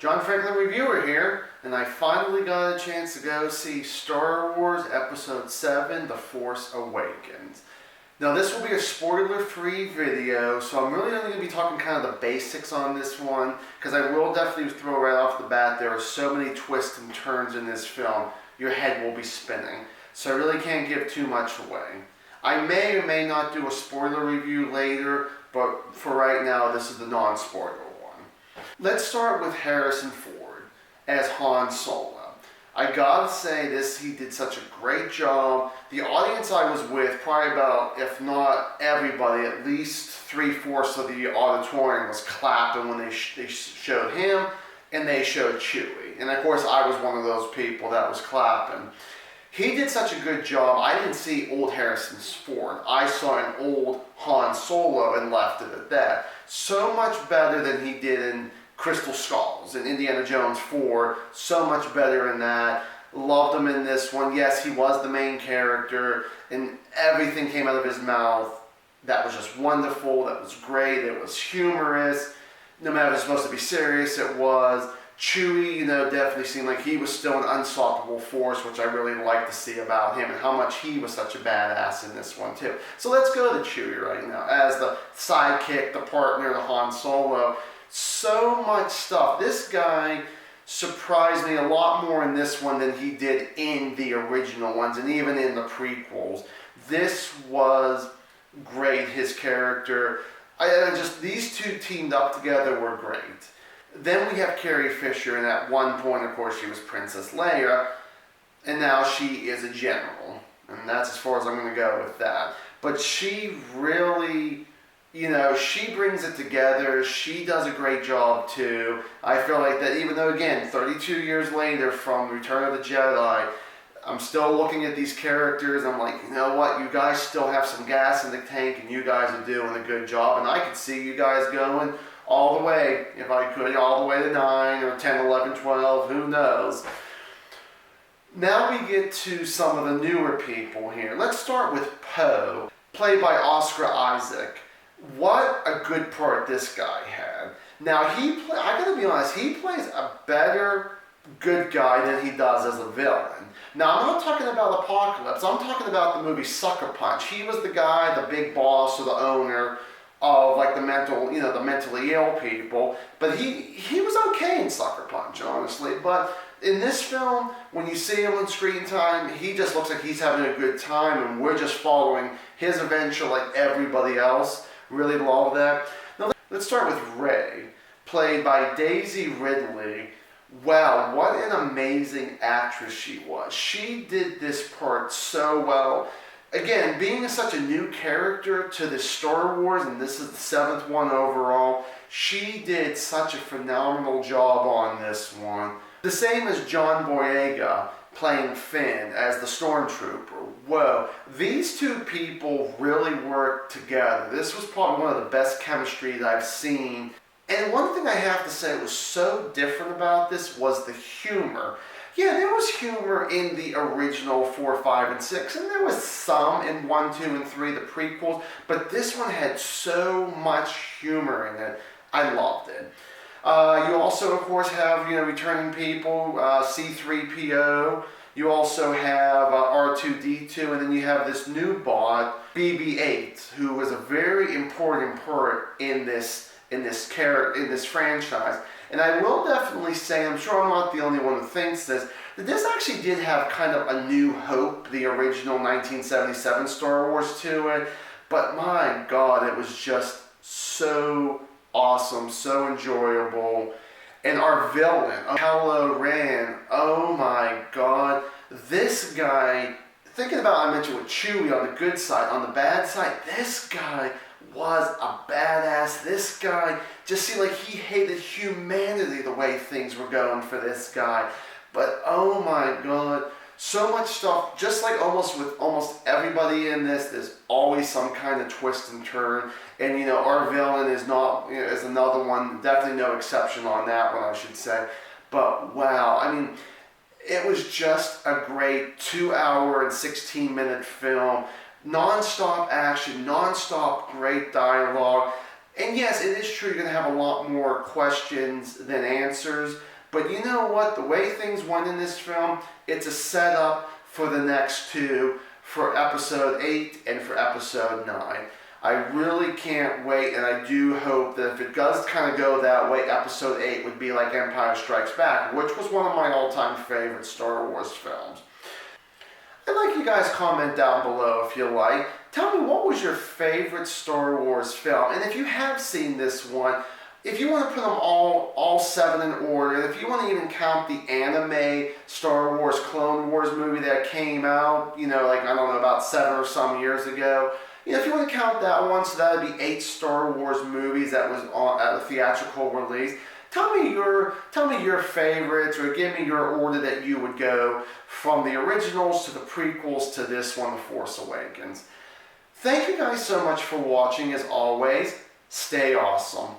John Franklin Reviewer here, and I finally got a chance to go see Star Wars Episode 7, The Force Awakens. Now this will be a spoiler-free video, so I'm really only going to be talking kind of the basics on this one, because I will definitely throw right off the bat, there are so many twists and turns in this film, your head will be spinning. So I really can't give too much away. I may or may not do a spoiler review later, but for right now, this is the non-spoiler one. Let's start with Harrison Ford as Han Solo. I gotta say this, he did such a great job. The audience I was with, probably about, if not everybody, at least 3/4 of the auditorium was clapping when they showed him and they showed Chewie. And of course I was one of those people that was clapping. He did such a good job. I didn't see old Harrison Ford. I saw an old Han Solo and left it at that. So much better than he did in Crystal Skulls in Indiana Jones 4. So much better in that. Loved him in this one. Yes, he was the main character and everything came out of his mouth. That was just wonderful. That was great. It was humorous. No matter if it was supposed to be serious, it was. Chewie, definitely seemed like he was still an unstoppable force, which I really like to see about him, and how much he was such a badass in this one too. So let's go to Chewie right now as the sidekick, the partner to Han Solo. So much stuff. This guy surprised me a lot more in this one than he did in the original ones, and even in the prequels. This was great. His character, these two teamed up together were great. Then we have Carrie Fisher, and at one point, of course, she was Princess Leia, and now she is a general. And that's as far as I'm going to go with that. But she really, she brings it together. She does a great job, too. I feel like that even though, again, 32 years later from Return of the Jedi, I'm still looking at these characters. I'm like, you know what? You guys still have some gas in the tank, and you guys are doing a good job. And I could see you guys going all the way, if I could, all the way to 9 or 10, 11, 12, who knows. Now we get to some of the newer people here. Let's start with Poe, played by Oscar Isaac. What a good part this guy had. Now I gotta be honest, he plays a better good guy than he does as a villain. Now I'm not talking about Apocalypse, I'm talking about the movie Sucker Punch. He was the guy, the big boss or the owner of like the mentally ill people, but he was okay in Sucker Punch, honestly. But in this film, when you see him on screen time, he just looks like he's having a good time, and we're just following his adventure like everybody else. Really love that. Now let's start with Rey, played by Daisy Ridley. Wow, what an amazing actress she was. She did this part so well. Again, being such a new character to the Star Wars, and this is the 7th one overall, she did such a phenomenal job on this one. The same as John Boyega playing Finn as the Stormtrooper. Whoa, these two people really worked together. This was probably one of the best chemistry that I've seen. And one thing I have to say was so different about this was the humor. Yeah, there was humor in the original 4, 5, and 6, and there was some in 1, 2, and 3, the prequels, but this one had so much humor in it. I loved it. You also, of course, have, returning people, C-3PO. You also have R2-D2, and then you have this new bot, BB-8, who was a very important part in this franchise. And I will definitely say, I'm sure I'm not the only one who thinks this, that this actually did have kind of a New Hope, the original 1977 Star Wars to it. But my God, it was just so awesome, so enjoyable. And our villain, Kylo Ren, oh my God, this guy, thinking about, I mentioned with Chewie on the good side, on the bad side, this guy was a badass. This guy just seemed like he hated humanity the way things were going for this guy. But oh my God, so much stuff. Just like with almost everybody in this, there's always some kind of twist and turn. And our villain is is another one. Definitely no exception on that one, I should say. But wow, I mean, it was just a great 2-hour and 16-minute film. Non-stop action, non-stop great dialogue. And yes, it is true you're going to have a lot more questions than answers, But you know what? The way things went in this film, it's a setup for the next two, for episode 8 and for episode 9. I really can't wait, and I do hope that if it does kind of go that way, episode 8 would be like Empire Strikes Back, which was one of my all-time favorite Star Wars films. I'd like you guys comment down below if you like. Tell me, what was your favorite Star Wars film? And if you have seen this one, if you want to put them all 7 in order, if you want to even count the anime Star Wars Clone Wars movie that came out, you know, like, I don't know, about 7 or some years ago, you know, if you want to count that one, so that would be 8 Star Wars movies that was on at a theatrical release. Tell me your favorites, or give me your order that you would go from the originals to the prequels to this one, The Force Awakens. Thank you guys so much for watching. As always, stay awesome.